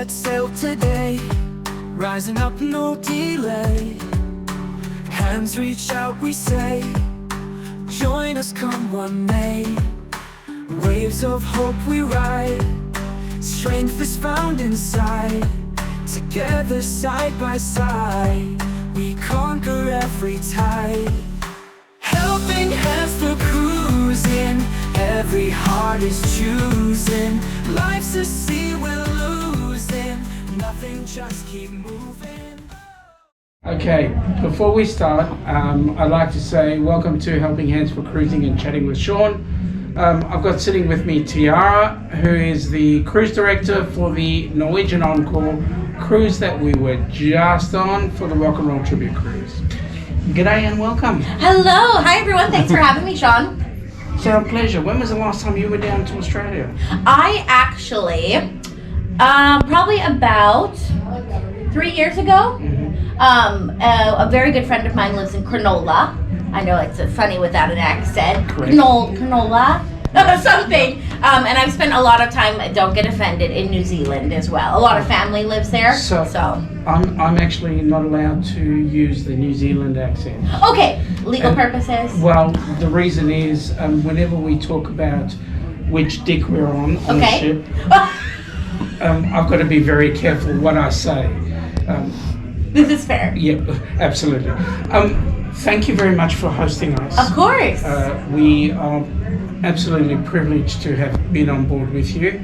Let's sail today, rising up, no delay. Hands reach out, we say, join us, come what may. Waves of hope we ride, strength is found inside. Together side by side, we conquer every tide. Helping hands for cruising, every heart is choosing. Life's a sea we're losing, nothing, just keep moving. Okay, before we start, I'd like to say welcome to Helping Hands for Cruising and Chatting with Shaun. I've got sitting with me Tiara, who is the cruise director for the Norwegian Encore cruise that we were just on for the Rock and Roll Tribute Cruise. G'day and welcome. Hello, hi everyone, thanks for having me, Shaun. It's our pleasure. When was the last time you were down to Australia? I actually, probably about 3 years ago, a very good friend of mine lives in Cronulla. I know it's funny without an accent. Correct. Cronulla, something. And I've spent a lot of time, don't get offended, in New Zealand as well. A lot of family lives there. So I'm actually not allowed to use the New Zealand accent. Okay, legal purposes. Well, the reason is whenever we talk about which dick we're on the ship, I've got to be very careful what I say. This is fair. Yep, absolutely. Thank you very much for hosting us. Of course. We are absolutely privileged to have been on board with you.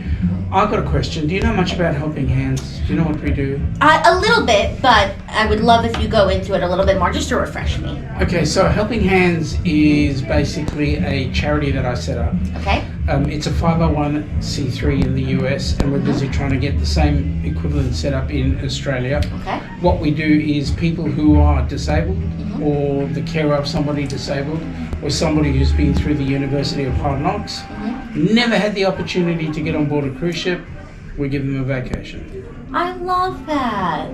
I've got a question. Do you know much about Helping Hands? Do you know what we do? A little bit, but I would love if you go into it a little bit more just to refresh me. Okay, so Helping Hands is basically a charity that I set up. Okay. It's a 501c3 in the US, and we're busy trying to get the same equivalent set up in Australia. Okay. What we do is people who are disabled, or the carer of somebody disabled, or somebody who's been through the University of Hard Knocks, never had the opportunity to get on board a cruise ship, we give them a vacation. I love that.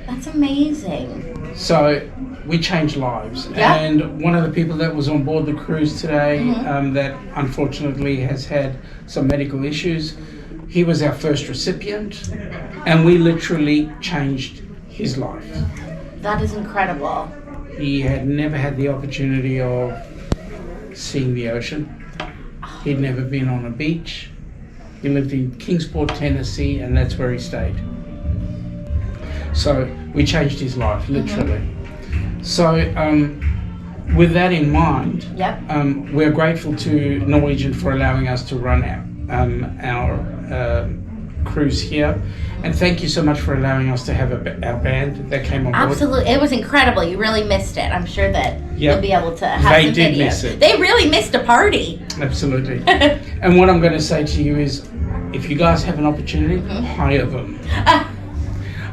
That's amazing. So we change lives. Yeah. And one of the people that was on board the cruise today that unfortunately has had some medical issues, he was our first recipient, and we literally changed his life. That is incredible. He had never had the opportunity of seeing the ocean. He'd never been on a beach. He lived in Kingsport, Tennessee, and that's where he stayed. So we changed his life, literally. So with that in mind, we're grateful to Norwegian for allowing us to run our cruise here. And thank you so much for allowing us to have our band that came on board. Absolutely. It was incredible. You really missed it. I'm sure that you'll be able to have they some did videos. miss it. They really missed a party. Absolutely. And what I'm going to say to you is, if you guys have an opportunity, hire them.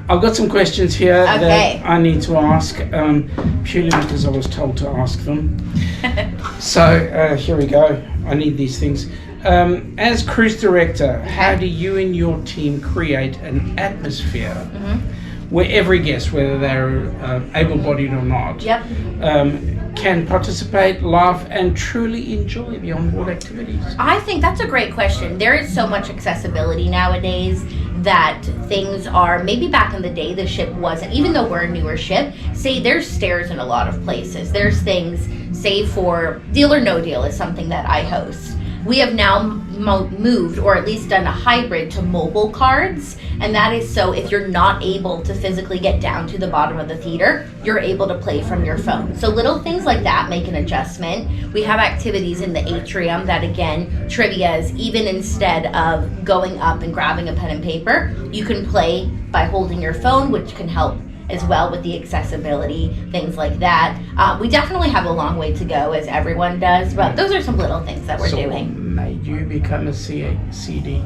I've got some questions here that I need to ask, purely because I was told to ask them. So here we go. I need these things. As cruise director, how do you and your team create an atmosphere where every guest, whether they're able-bodied or not, can participate, laugh, and truly enjoy the onboard activities? I think that's a great question. There is so much accessibility nowadays that things are, maybe back in the day the ship wasn't, even though we're a newer ship, say there's stairs in a lot of places. There's things, say for Deal or No Deal is something that I host. We have now moved, or at least done a hybrid, to mobile cards, and that is so if you're not able to physically get down to the bottom of the theater, you're able to play from your phone. So little things like that make an adjustment. We have activities in the atrium that, again, trivia is, even instead of going up and grabbing a pen and paper, you can play by holding your phone, which can help as well with the accessibility, things like that. We definitely have a long way to go, as everyone does, but those are some little things that we're doing. So what made you become a CD?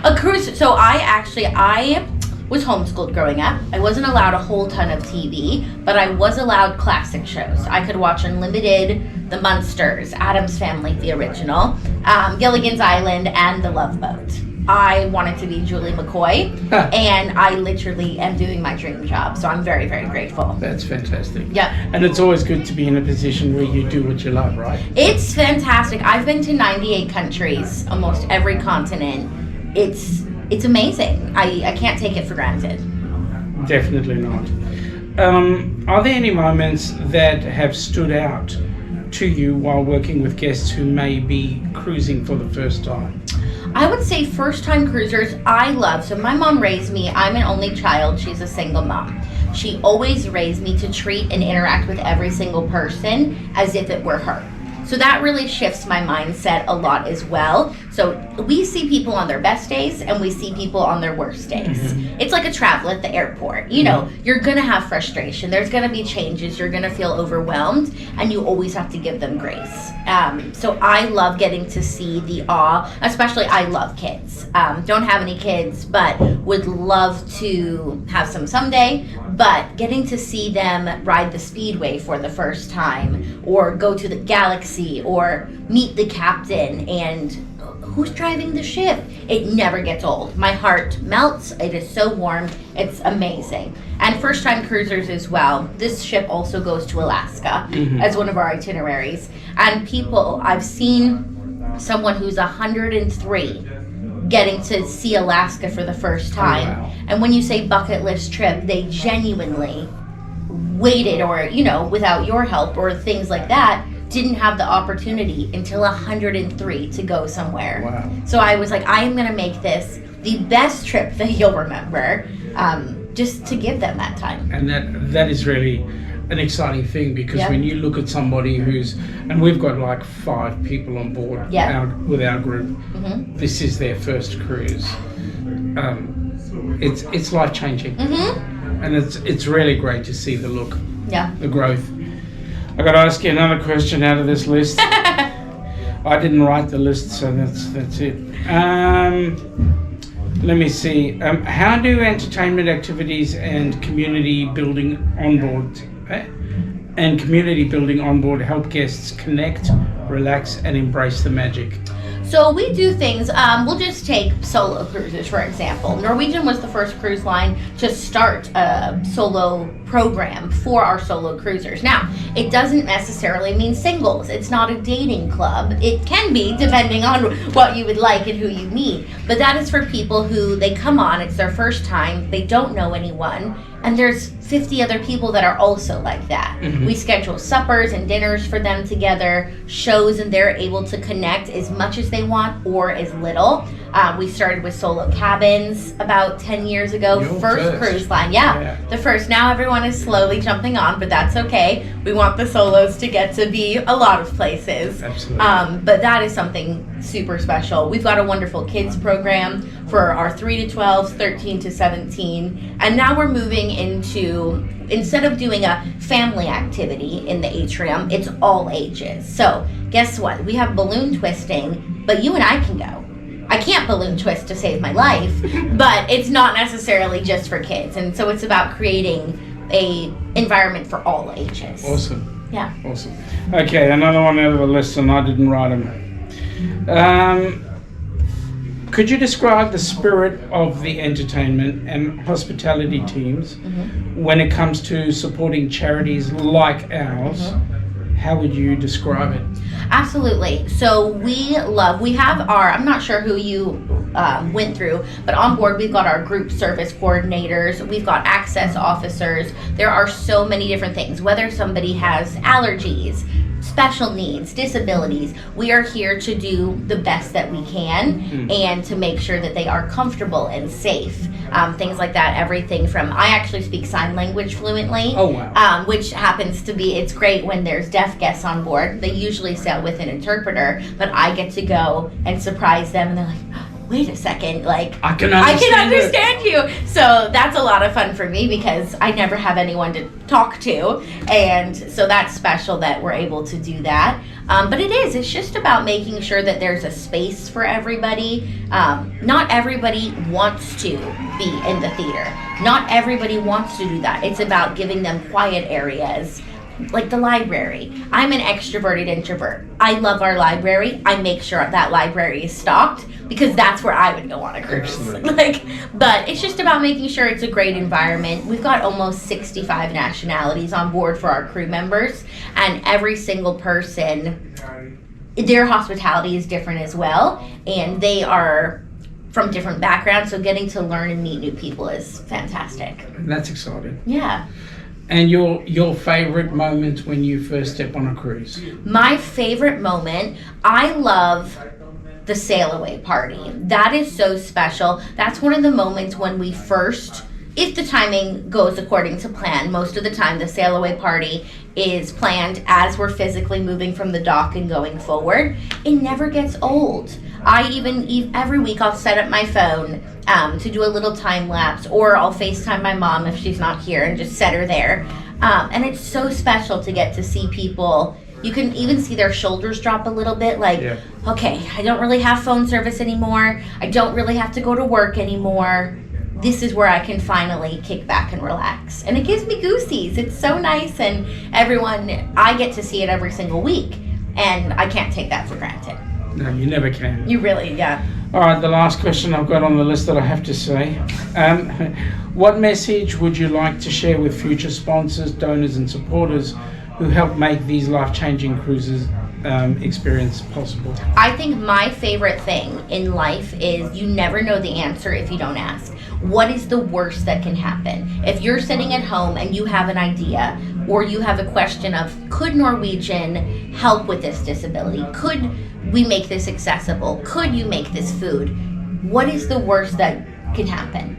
A cruise, so I was homeschooled growing up. I wasn't allowed a whole ton of TV, but I was allowed classic shows. I could watch Unlimited, The Munsters, Addams Family, the original, Gilligan's Island, and The Love Boat. I wanted to be Julie McCoy, and I literally am doing my dream job, so I'm very, very grateful. That's fantastic. Yep. And it's always good to be in a position where you do what you love, right? It's fantastic. I've been to 98 countries, almost every continent. It's it's amazing. I can't take it for granted. Definitely not. Are there any moments that have stood out to you while working with guests who may be cruising for the first time? I would say first-time cruisers I love. So my mom raised me. I'm an only child. She's a single mom. She always raised me to treat and interact with every single person as if it were her. So that really shifts my mindset a lot as well. So we see people on their best days and we see people on their worst days. Mm-hmm. It's like a travel at the airport. You know, you're gonna have frustration. There's gonna be changes. You're gonna feel overwhelmed, and you always have to give them grace. So I love getting to see the awe, especially I love kids. Don't have any kids, but would love to have some someday. But getting to see them ride the Speedway for the first time, or go to the Galaxy, or meet the captain and who's driving the ship, it never gets old. My heart melts. It is so warm. It's amazing. And first time cruisers as well. This ship also goes to Alaska as one of our itineraries. And people, I've seen someone who's 103 getting to see Alaska for the first time. Oh, wow. And when you say bucket list trip, they genuinely waited, or, you know, without your help or things like that, didn't have the opportunity until 103 to go somewhere. Wow. So I was like, I am going to make this the best trip that you'll remember, just to give them that time. And that is really an exciting thing, because when you look at somebody who's, and we've got like 5 people on board with our group, this is their first cruise. It's life changing, and it's really great to see the look, the growth. I got to ask you another question out of this list. I didn't write the list, so that's it. Let me see. How do entertainment activities and community building on board help guests connect, relax, and embrace the magic? So we do things, we'll just take solo cruises, for example. Norwegian was the first cruise line to start a solo program for our solo cruisers. Now, it doesn't necessarily mean singles. It's not a dating club. It can be, depending on what you would like and who you meet. But that is for people who, they come on, it's their first time, they don't know anyone, and there's 50 other people that are also like that. We schedule suppers and dinners for them together, shows, and they're able to connect as much as they want or as little. We started with solo cabins about 10 years ago. First cruise line, the first. Now everyone is slowly jumping on, but that's okay. We want the solos to get to be a lot of places. Absolutely. But that is something super special. We've got a wonderful kids program for our 3 to 12s, 13 to 17, and now we're moving into, instead of doing a family activity in the atrium, it's all ages. So guess what? We have balloon twisting, but you and I can go. I can't balloon twist to save my life, but it's not necessarily just for kids. And so it's about creating a environment for all ages. Awesome. Yeah. Awesome. Okay, another one out of the list, and I didn't write them. Could you describe the spirit of the entertainment and hospitality teams when it comes to supporting charities like ours? How would you describe it? Absolutely. So we have our, I'm not sure who you went through, but on board we've got our group service coordinators, we've got access officers. There are so many different things, whether somebody has allergies, special needs, disabilities, we are here to do the best that we can and to make sure that they are comfortable and safe. Things like that, everything from, I actually speak sign language fluently. Oh, wow. Which happens to be, it's great when there's deaf guests on board. They usually sail with an interpreter, but I get to go and surprise them, and they're like, wait a second, like, I can understand you. So that's a lot of fun for me because I never have anyone to talk to. And so that's special that we're able to do that. But it's just about making sure that there's a space for everybody. Not everybody wants to be in the theater. Not everybody wants to do that. It's about giving them quiet areas. Like the library. I'm an extroverted introvert. I love our library. I make sure that library is stocked because that's where I would go on a cruise. But it's just about making sure it's a great environment. We've got almost 65 nationalities on board for our crew members, and every single person, their hospitality is different as well, and they are from different backgrounds. So getting to learn and meet new people is fantastic. That's exciting. Yeah. And your favorite moment when you first step on a cruise? My favorite moment, I love the sail away party. That is so special. That's one of the moments when we first, if the timing goes according to plan, most of the time the sail away party is planned as we're physically moving from the dock and going forward. It never gets old. Every week I'll set up my phone to do a little time lapse, or I'll FaceTime my mom if she's not here and just set her there. And it's so special to get to see people. You can even see their shoulders drop a little bit, like, okay, I don't really have phone service anymore. I don't really have to go to work anymore. This is where I can finally kick back and relax. And it gives me goosies. It's so nice, and I get to see it every single week, and I can't take that for granted. No, you never can. You really, yeah. All right, the last question I've got on the list that I have to say. What message would you like to share with future sponsors, donors, and supporters who help make these life-changing cruises experience possible? I think my favorite thing in life is you never know the answer if you don't ask. What is the worst that can happen? If you're sitting at home and you have an idea, or you have a question of, could Norwegian help with this disability? Could we make this accessible? Could you make this food? What is the worst that can happen?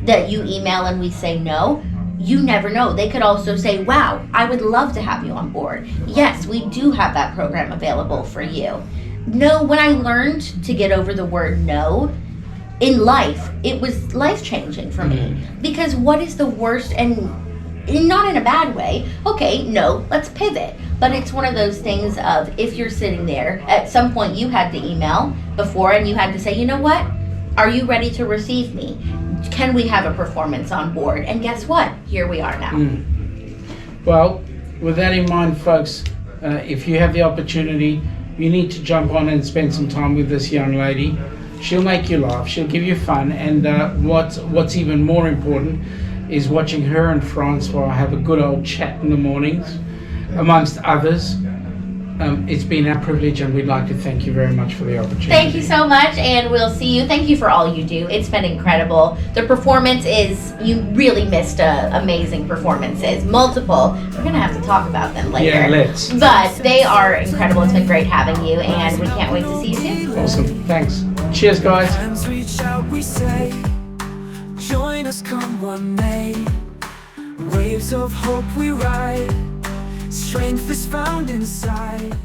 That you email and we say no? You never know. They could also say, wow, I would love to have you on board. Yes, we do have that program available for you. No, when I learned to get over the word no in life, it was life-changing for me. Because what is the worst, and not in a bad way, okay, no, let's pivot. But it's one of those things of, if you're sitting there, at some point you had to email before and you had to say, you know what? Are you ready to receive me? Can we have a performance on board? And guess what? Here we are now. Well, with that in mind, folks, if you have the opportunity, you need to jump on and spend some time with this young lady. She'll make you laugh. She'll give you fun. And what's even more important is watching her and Francois have a good old chat in the mornings, amongst others. It's been our privilege, and we'd like to thank you very much for the opportunity. Thank you so much, and we'll see you. Thank you for all you do. It's been incredible. The performance you really missed amazing performances. Multiple. We're going to have to talk about them later. Yeah, let's. But they are incredible. It's been great having you, and we can't wait to see you soon. Awesome. Thanks. Cheers, guys. Hands reach out, we say, join us, come what may. Waves of hope we ride, strength is found inside.